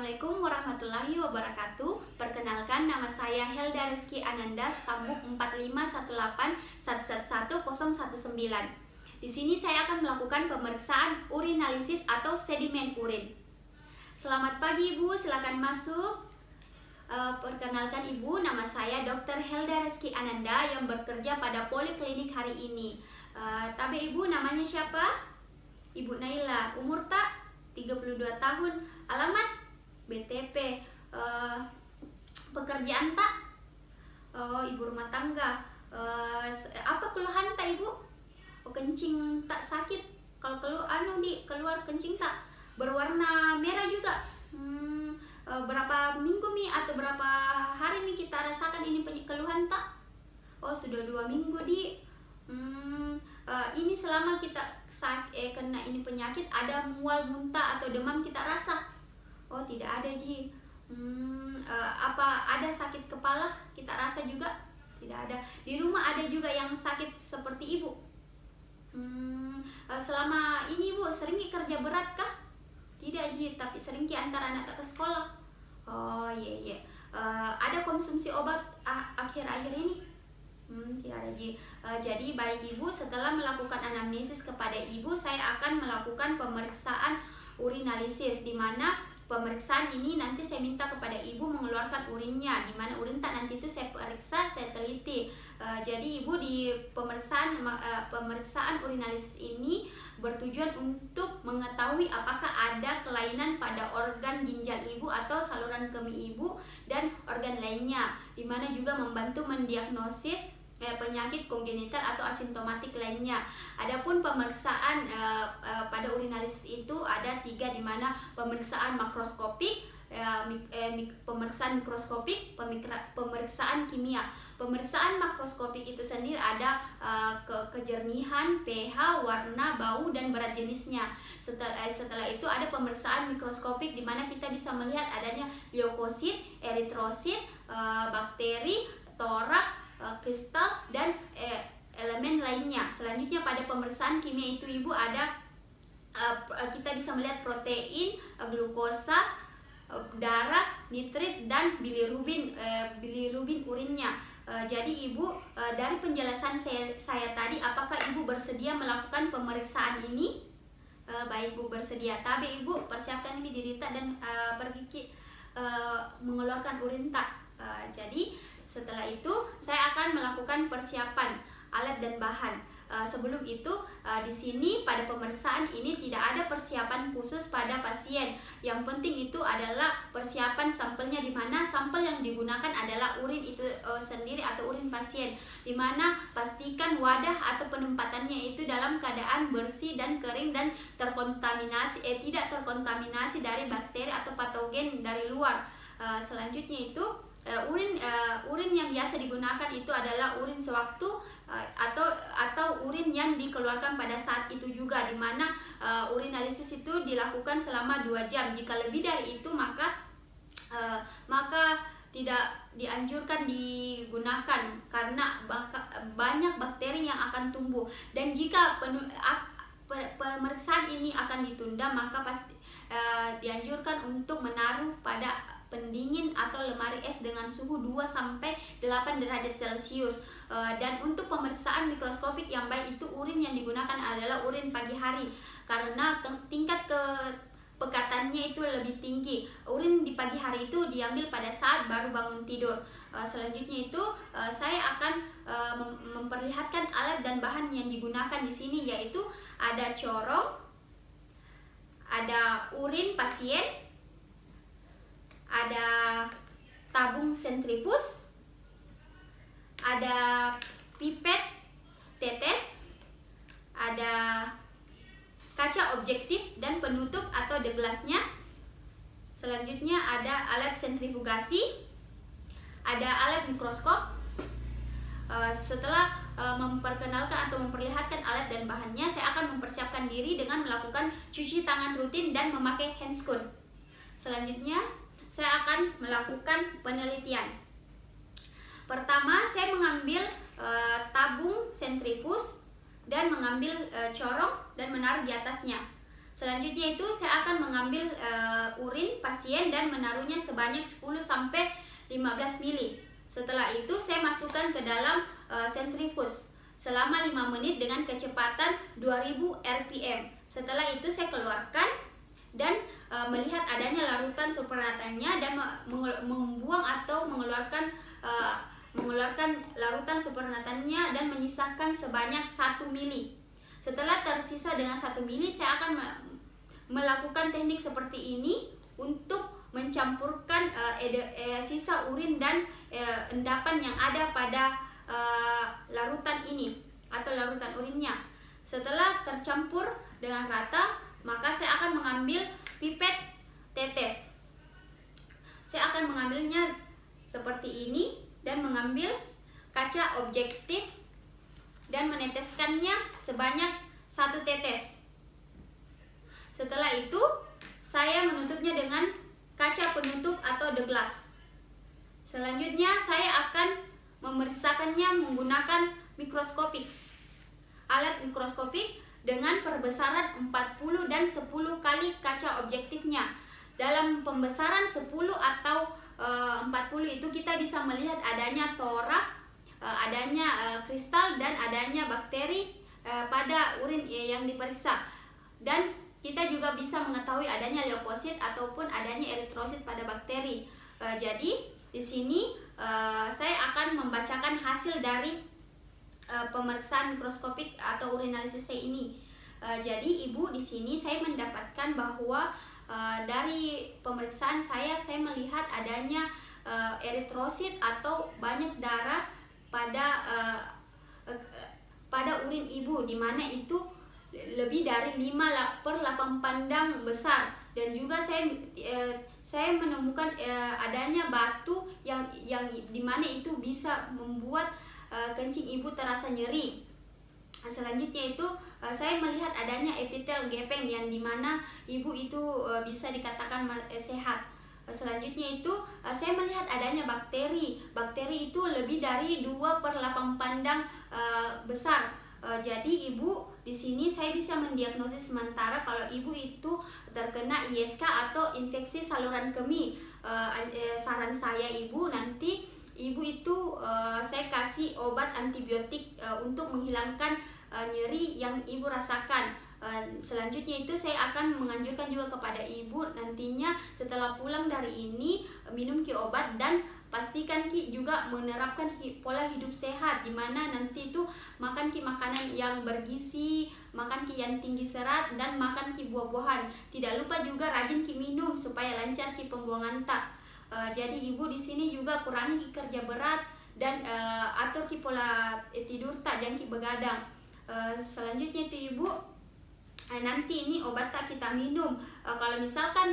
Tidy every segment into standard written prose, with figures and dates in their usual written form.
Assalamualaikum warahmatullahi wabarakatuh. Perkenalkan, nama saya Helda Rizky Ananda, stambuk 4518111019. Di sini saya akan melakukan pemeriksaan urinalisis atau sedimen urin. Selamat pagi Ibu, silakan masuk. Perkenalkan Ibu, nama saya Dr. Helda Rizky Ananda yang bekerja pada poliklinik hari ini. Tabe Ibu, namanya siapa? Ibu Naila. Umur tak? 32 tahun. Alamat BTP. Pekerjaan tak? Ibu rumah tangga. Apa keluhan tak Ibu? Kencing tak sakit? Kalau keluar kencing tak? Berwarna merah juga. Berapa minggu Mi atau berapa hari Mi kita rasakan ini keluhan tak? Sudah 2 minggu di. Ini selama kita kena ini penyakit, ada mual, muntah atau demam kita rasa? Tidak ada Ji. Apa ada sakit kepala kita rasa juga? Tidak ada. Di rumah ada juga yang sakit seperti Ibu? Selama ini Ibu sering kerja berat kah? Tidak Ji, tapi sering antar anak ke sekolah. Iya. Ada konsumsi obat akhir-akhir ini? Tidak ada Ji. Jadi baik Ibu, setelah melakukan anamnesis kepada Ibu, saya akan melakukan pemeriksaan urinalisis, di mana pemeriksaan ini nanti saya minta kepada Ibu mengeluarkan urinnya, di mana urin tak nanti itu saya periksa, saya teliti. Jadi Ibu di pemeriksaan urinalisis ini bertujuan untuk mengetahui apakah ada kelainan pada organ ginjal Ibu atau saluran kemih Ibu dan organ lainnya, di mana juga membantu mendiagnosis penyakit kongenital atau asimptomatik lainnya. Adapun pemeriksaan pada urinalisis itu ada 3, di mana pemeriksaan makroskopik, pemeriksaan mikroskopik, pemeriksaan kimia. Pemeriksaan makroskopik itu sendiri ada kejernihan, pH, warna, bau, dan berat jenisnya. Setelah itu ada pemeriksaan mikroskopik, di mana kita bisa melihat adanya leukosit, eritrosit, bakteri, torak, kristal, dan elemen lainnya. Selanjutnya pada pemeriksaan kimia itu Ibu ada kita bisa melihat protein, glukosa, darah, nitrit, dan bilirubin urinnya. Jadi Ibu, dari penjelasan saya tadi, apakah Ibu bersedia melakukan pemeriksaan ini? Baik Bu, bersedia. Tapi Ibu persiapkan ini diri tak dan pergi mengeluarkan urin tak. Jadi setelah itu saya akan melakukan persiapan alat dan bahan. Sebelum itu di sini pada pemeriksaan ini tidak ada persiapan khusus pada pasien. Yang penting itu adalah persiapan sampelnya, di mana sampel yang digunakan adalah urin itu sendiri atau urin pasien, di mana pastikan wadah atau penempatannya itu dalam keadaan bersih dan kering dan tidak terkontaminasi dari bakteri atau patogen dari luar. Selanjutnya itu urin yang biasa digunakan itu adalah urin sewaktu atau urin yang dikeluarkan pada saat itu juga, di mana urinalisis itu dilakukan selama 2 jam. Jika lebih dari itu maka tidak dianjurkan digunakan karena banyak bakteri yang akan tumbuh. Dan jika pemeriksaan ini akan ditunda, maka pasti dianjurkan untuk menaruh pada pendingin atau lemari es dengan suhu 2-8 derajat Celcius. Dan untuk pemeriksaan mikroskopik yang baik itu urin yang digunakan adalah urin pagi hari, karena tingkat kepekatannya itu lebih tinggi. Urin di pagi hari itu diambil pada saat baru bangun tidur. Selanjutnya itu saya akan memperlihatkan alat dan bahan yang digunakan di sini, yaitu ada corong, ada urin pasien, ada tabung sentrifus, ada pipet tetes, ada kaca objektif dan penutup atau the glass-nya. Selanjutnya ada alat sentrifugasi, ada alat mikroskop. Setelah memperkenalkan atau memperlihatkan alat dan bahannya, saya akan mempersiapkan diri dengan melakukan cuci tangan rutin dan memakai handscoon. Selanjutnya saya akan melakukan penelitian. Pertama, saya mengambil tabung sentrifus dan mengambil corong dan menaruh di atasnya. Selanjutnya itu saya akan mengambil urin pasien dan menaruhnya sebanyak 10 sampai 15 mili. Setelah itu saya masukkan ke dalam sentrifuge selama 5 menit dengan kecepatan 2000 rpm. Setelah itu saya keluarkan dan melihat adanya larutan supernatannya dan membuang atau mengeluarkan larutan supernatannya dan menyisakan sebanyak 1 mili. Setelah tersisa dengan 1 mili, saya akan melakukan teknik seperti ini untuk mencampurkan sisa urin dan endapan yang ada pada larutan ini atau larutan urinnya. Setelah tercampur dengan rata, maka saya akan mengambil pipet tetes. Saya akan mengambilnya seperti ini dan mengambil kaca objektif dan meneteskannya sebanyak 1 tetes. Setelah itu saya menutupnya dengan kaca penutup atau the glass. Selanjutnya saya akan memeriksakannya menggunakan mikroskopik. Alat mikroskopik dengan perbesaran 40 dan 10 kali kaca objektifnya. Dalam pembesaran 10 atau 40 itu kita bisa melihat adanya torak, adanya kristal dan adanya bakteri pada urin yang diperiksa, dan kita juga bisa mengetahui adanya leukosit ataupun adanya eritrosit pada bakteri. Jadi di sini saya akan membacakan hasil dari pemeriksaan mikroskopik atau urinalisis saya ini. Jadi Ibu, di sini saya mendapatkan bahwa dari pemeriksaan saya melihat adanya eritrosit atau banyak darah pada urin Ibu, di mana itu lebih dari 5/8 pandang besar, dan juga saya menemukan adanya batu yang di mana itu bisa membuat kencing Ibu terasa nyeri. Selanjutnya itu saya melihat adanya epitel gepeng yang dimana Ibu itu bisa dikatakan sehat. Selanjutnya itu saya melihat adanya bakteri. Bakteri itu lebih dari 2/8 pandang besar. Jadi Ibu, di sini saya bisa mendiagnosis sementara kalau Ibu itu terkena ISK atau infeksi saluran kemih. Saran saya Ibu, nanti Ibu itu saya kasih obat antibiotik untuk menghilangkan nyeri yang Ibu rasakan. Selanjutnya itu saya akan menganjurkan juga kepada Ibu nantinya setelah pulang dari ini minum obat dan pastikan juga menerapkan pola hidup sehat, dimana nanti itu makan makanan yang bergizi, makan yang tinggi serat, dan makan buah-buahan. Tidak lupa juga rajin minum supaya lancar pembuangan tak. Jadi Ibu di sini juga kurangi kerja berat dan atur pola tidur tak, jangan begadang. Selanjutnya itu Ibu, nanti ini obat tak kita minum. Kalau misalkan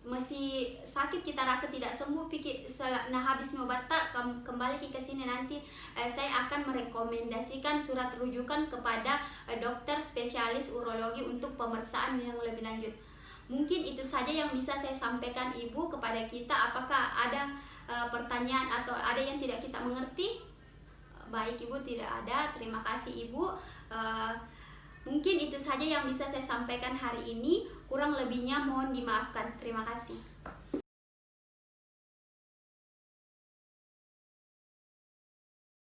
masih sakit, kita rasa tidak sembuh, habis obat tak kembali ke sini, nanti saya akan merekomendasikan surat rujukan kepada dokter spesialis urologi untuk pemeriksaan yang lebih lanjut. Mungkin itu saja yang bisa saya sampaikan Ibu kepada kita. Apakah ada pertanyaan atau ada yang tidak kita mengerti? Baik Ibu, tidak ada. Terima kasih Ibu. Mungkin itu saja yang bisa saya sampaikan hari ini. Kurang lebihnya mohon dimaafkan. Terima kasih.